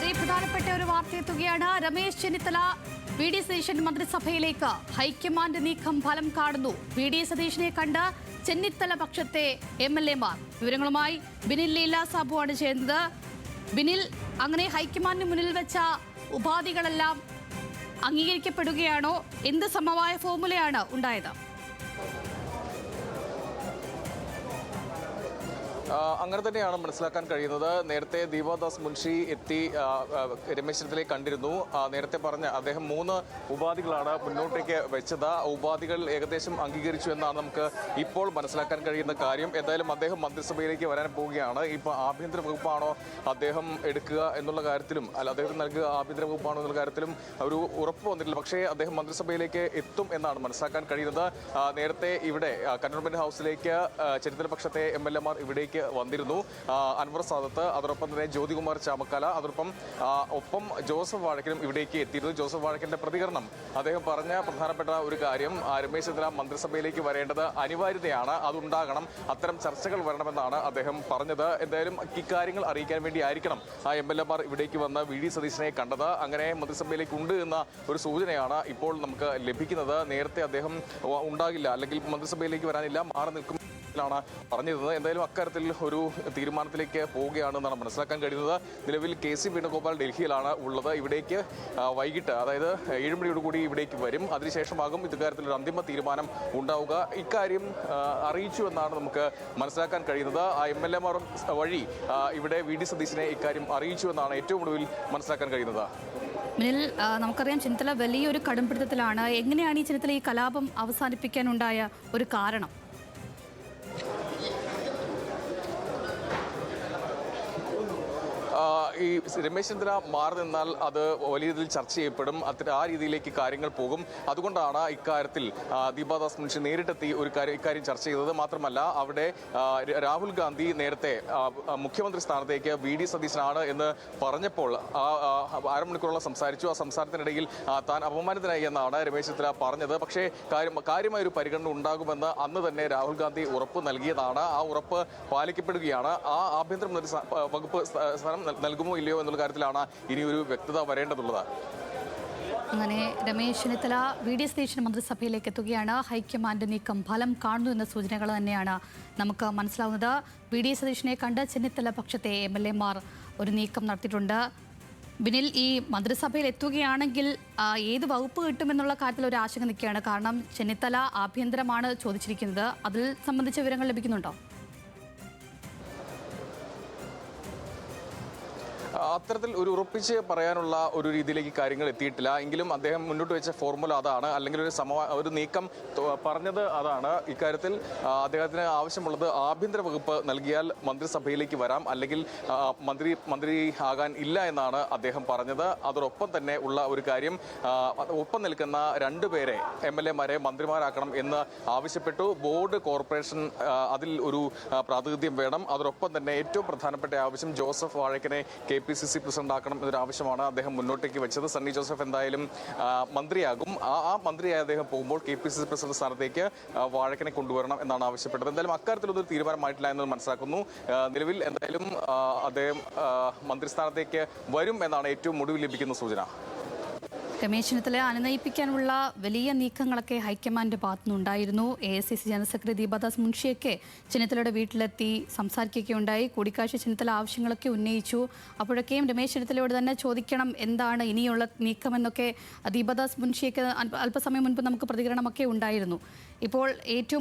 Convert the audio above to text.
വളരെ പ്രധാനപ്പെട്ട ഒരു വാർത്തയെത്തുകയാണ്. രമേശ് ചെന്നിത്തല വി ഡി സതീശൻ മന്ത്രിസഭയിലേക്ക് ഹൈക്കമാൻഡ് നീക്കം ഫലം കാണുന്നു. വി ഡി സതീശനെ കണ്ട് ചെന്നിത്തല പക്ഷത്തെ MLA-മാർ. വിവരങ്ങളുമായി ബിനിൽ ലീല സാബു ആണ് ചെയ്യുന്നത്. ബിനിൽ, അങ്ങനെ ഹൈക്കമാൻഡിന് മുന്നിൽ വെച്ച ഉപാധികളെല്ലാം അംഗീകരിക്കപ്പെടുകയാണോ? എന്ത് സമവായ ഫോർമുലയാണ് ഉണ്ടായത്? അങ്ങനെ തന്നെയാണ് മനസ്സിലാക്കാൻ കഴിയുന്നത്. നേരത്തെ ദീപാദാസ് മുൻഷി എത്തി രമേശ് ചെന്നിത്തലയെ കണ്ടിരുന്നു. നേരത്തെ പറഞ്ഞ അദ്ദേഹം 3 ഉപാധികളാണ് മുന്നോട്ടേക്ക് വെച്ചത്. ഉപാധികൾ ഏകദേശം അംഗീകരിച്ചു എന്നാണ് നമുക്ക് ഇപ്പോൾ മനസ്സിലാക്കാൻ കഴിയുന്ന കാര്യം. എന്തായാലും അദ്ദേഹം മന്ത്രിസഭയിലേക്ക് വരാൻ പോവുകയാണ്. ഇപ്പോൾ ആഭ്യന്തര വകുപ്പാണോ അദ്ദേഹം എടുക്കുക എന്നുള്ള കാര്യത്തിലും, അദ്ദേഹത്തിന് നൽകുക ആഭ്യന്തര വകുപ്പാണോ എന്നുള്ള കാര്യത്തിലും ഒരു ഉറപ്പ് വന്നിട്ടില്ല. പക്ഷേ അദ്ദേഹം മന്ത്രിസഭയിലേക്ക് എത്തും എന്നാണ് മനസ്സിലാക്കാൻ കഴിയുന്നത്. നേരത്തെ ഇവിടെ കന്റോൺമെന്റ് ഹൗസിലേക്ക് ചെന്നിത്തല പക്ഷത്തെ MLA-മാർ ഇവിടേക്ക് വന്നിരുന്നു. അൻവർ സാദത്ത്, അതോടൊപ്പം തന്നെ ജ്യോതികുമാർ ചാമക്കാല, ഒപ്പം ജോസഫ് വാഴക്കനും ഇവിടേക്ക് എത്തിയിരുന്നു. ജോസഫ് വാഴക്കന്റെ പ്രതികരണം, അദ്ദേഹം പറഞ്ഞ പ്രധാനപ്പെട്ട ഒരു കാര്യം, രമേശ് ചെന്നിത്തല മന്ത്രിസഭയിലേക്ക് വരേണ്ടത് അനിവാര്യതയാണ്, അതുണ്ടാകണം, അത്തരം ചർച്ചകൾ വരണമെന്നാണ് അദ്ദേഹം പറഞ്ഞത്. എന്തായാലും ഇക്കാര്യങ്ങൾ അറിയിക്കാൻ വേണ്ടി ആയിരിക്കണം MLA-മാർ ഇവിടേക്ക് വന്ന് വി ഡി സതീശനെ കണ്ടത്. അങ്ങനെ മന്ത്രിസഭയിലേക്ക് ഉണ്ട് എന്ന ഒരു സൂചനയാണ് ഇപ്പോൾ നമുക്ക് ലഭിക്കുന്നത്. നേരത്തെ അദ്ദേഹം ഉണ്ടാകില്ല, അല്ലെങ്കിൽ മന്ത്രിസഭയിലേക്ക് വരാനില്ല, മാറി നിൽക്കും ാണ് പറഞ്ഞിരുന്നത്. എന്തായാലും അക്കാര്യത്തിൽ ഒരു തീരുമാനത്തിലേക്ക് പോവുകയാണെന്നാണ് മനസ്സിലാക്കാൻ കഴിയുന്നത്. നിലവിൽ KC വേണുഗോപാൽ ഡൽഹിയിലാണ് ഉള്ളത്. ഇവിടേക്ക് വൈകിട്ട്, അതായത് 7 മണിയോടുകൂടി ഇവിടേക്ക് വരും. അതിനുശേഷമാകും ഇക്കാര്യത്തിൽ ഒരു അന്തിമ തീരുമാനം ഉണ്ടാവുക. ഇക്കാര്യം അറിയിച്ചു എന്നാണ് നമുക്ക് മനസ്സിലാക്കാൻ കഴിയുന്നത്. MLA-മാർ വഴി ഇവിടെ വി ഡി സതീശനെ ഇക്കാര്യം അറിയിച്ചു എന്നാണ് ഏറ്റവും ഒടുവിൽ മനസ്സിലാക്കാൻ കഴിയുന്നത്. ബിനിൽ, നമുക്കറിയാം ചെന്നിത്തല വലിയൊരു കടുംപിടുത്തത്തിലാണ്. എങ്ങനെയാണ് ഈ ചെന്നിത്തല ഈ കലാപം അവസാനിപ്പിക്കാനുണ്ടായ ഒരു കാരണം? ഈ രമേശ് ചെന്നിത്തല മാറി നിന്നാൽ അത് വലിയ രീതിയിൽ ചർച്ച ചെയ്യപ്പെടും. ആ രീതിയിലേക്ക് കാര്യങ്ങൾ പോകും. അതുകൊണ്ടാണ് ഇക്കാര്യത്തിൽ ദീപാദാസ് മുൻഷി നേരിട്ടെത്തി ഇക്കാര്യം ചർച്ച ചെയ്തത്. മാത്രമല്ല, അവിടെ രാഹുൽ ഗാന്ധി നേരത്തെ മുഖ്യമന്ത്രി സ്ഥാനത്തേക്ക് വി ഡി സതീശനാണ് എന്ന് പറഞ്ഞപ്പോൾ അരമണിക്കൂറോളം സംസാരിച്ചു. ആ സംസാരത്തിനിടയിൽ താൻ അപമാനിതനായി എന്നാണ് രമേശ് ചെന്നിത്തല പറഞ്ഞത്. പക്ഷേ കാര്യമായൊരു പരിഗണന ഉണ്ടാകുമെന്ന് അന്ന് തന്നെ രാഹുൽ ഗാന്ധി ഉറപ്പ് നൽകിയതാണ്. ആ ഉറപ്പ് പാലിക്കപ്പെടുകയാണ്. ആ ആഭ്യന്തര വകുപ്പ് സ്ഥാനം നൽകുമോ ഇല്ലയോ എന്നുള്ള കാര്യത്തിലാണ് ഇനിയൊരു വ്യക്തത വരേണ്ടതുള്ളത്. അങ്ങനെ രമേശ് ചെന്നിത്തല വി ഡി സതീശൻ മന്ത്രിസഭയിലേക്ക് എത്തുകയാണ്. ഹൈക്കമാൻഡ് നീക്കം ഫലം കാണുന്നു എന്ന സൂചനകൾ തന്നെയാണ് നമുക്ക് മനസ്സിലാവുന്നത്. വി ഡി സതീശനെ കണ്ട് ചെന്നിത്തല പക്ഷത്തെ MLA-മാർ ഒരു നീക്കം നടത്തിയിട്ടുണ്ട്. ബിനിൽ, ഈ മന്ത്രിസഭയിൽ എത്തുകയാണെങ്കിൽ ഏത് വകുപ്പ് കിട്ടുമെന്നുള്ള കാര്യത്തിൽ ഒരു ആശങ്ക നിൽക്കുകയാണ്. കാരണം ചെന്നിത്തല ആഭ്യന്തരമാണ് ചോദിച്ചിരിക്കുന്നത്. അതിൽ സംബന്ധിച്ച വിവരങ്ങൾ ലഭിക്കുന്നുണ്ടോ? അത്തരത്തിൽ ഒരു ഉറപ്പിച്ച് പറയാനുള്ള ഒരു രീതിയിലേക്ക് കാര്യങ്ങൾ എത്തിയിട്ടില്ല. എങ്കിലും അദ്ദേഹം മുന്നോട്ട് വെച്ച ഫോർമുല അതാണ്, അല്ലെങ്കിൽ ഒരു നീക്കം പറഞ്ഞത് അതാണ്. ഇക്കാര്യത്തിൽ അദ്ദേഹത്തിന് ആവശ്യമുള്ളത് ആഭ്യന്തര വകുപ്പ് നൽകിയാൽ മന്ത്രിസഭയിലേക്ക് വരാം, അല്ലെങ്കിൽ മന്ത്രി ആകാൻ ഇല്ല എന്നാണ് അദ്ദേഹം പറഞ്ഞത്. അതോടൊപ്പം തന്നെ ഉള്ള ഒരു കാര്യം, ഒപ്പം നിൽക്കുന്ന 2 പേരെ MLA-മാരെ മന്ത്രിമാരാക്കണം എന്ന് ആവശ്യപ്പെട്ടു. ബോർഡ്, കോർപ്പറേഷൻ, അതിൽ ഒരു പ്രാതിനിധ്യം വേണം. അതോടൊപ്പം തന്നെ ഏറ്റവും പ്രധാനപ്പെട്ട ആവശ്യം ജോസഫ് വാഴക്കനെ KPCC പ്രസിഡന്റ് ആക്കണം എന്നൊരു ആവശ്യമാണ് അദ്ദേഹം മുന്നോട്ടേക്ക് വെച്ചത്. സണ്ണി ജോസഫ് എന്തായാലും മന്ത്രിയാകും. ആ മന്ത്രിയായി അദ്ദേഹം പോകുമ്പോൾ KPCC പ്രസിഡന്റ് സ്ഥാനത്തേക്ക് വാഴക്കനെ കൊണ്ടുവരണം എന്നാണ് ആവശ്യപ്പെട്ടത്. എന്തായാലും അക്കാര്യത്തിലൊന്നും തീരുമാനമായിട്ടില്ല എന്ന് മനസ്സിലാക്കുന്നു. നിലവിൽ എന്തായാലും അദ്ദേഹം മന്ത്രിസ്ഥാനത്തേക്ക് വരും എന്നാണ് ഏറ്റവും ഒടുവിൽ ലഭിക്കുന്ന സൂചന. രമേശ് ചെന്നിത്തലയെ അനുനയിപ്പിക്കാനുള്ള വലിയ നീക്കങ്ങളൊക്കെ ഹൈക്കമാൻഡ് ഭാഗത്തുനിന്നുണ്ടായിരുന്നു. AICC ജനറൽ സെക്രട്ടറി ദീപാദാസ് മുൻഷിയൊക്കെ ചെന്നിത്തലയുടെ വീട്ടിലെത്തി സംസാരിക്കുകയുണ്ടായി. കൂടിക്കാഴ്ച ചെന്നിത്തല ആവശ്യങ്ങളൊക്കെ ഉന്നയിച്ചു. അപ്പോഴൊക്കെയും രമേശ് ചെന്നിത്തലയോട് തന്നെ ചോദിക്കണം എന്താണ് ഇനിയുള്ള നീക്കമെന്നൊക്കെ ദീപാദാസ് മുൻഷിയൊക്കെ അല്പസമയം മുൻപ് നമുക്ക് പ്രതികരണമൊക്കെ ഉണ്ടായിരുന്നു. ഇപ്പോൾ ഏറ്റവും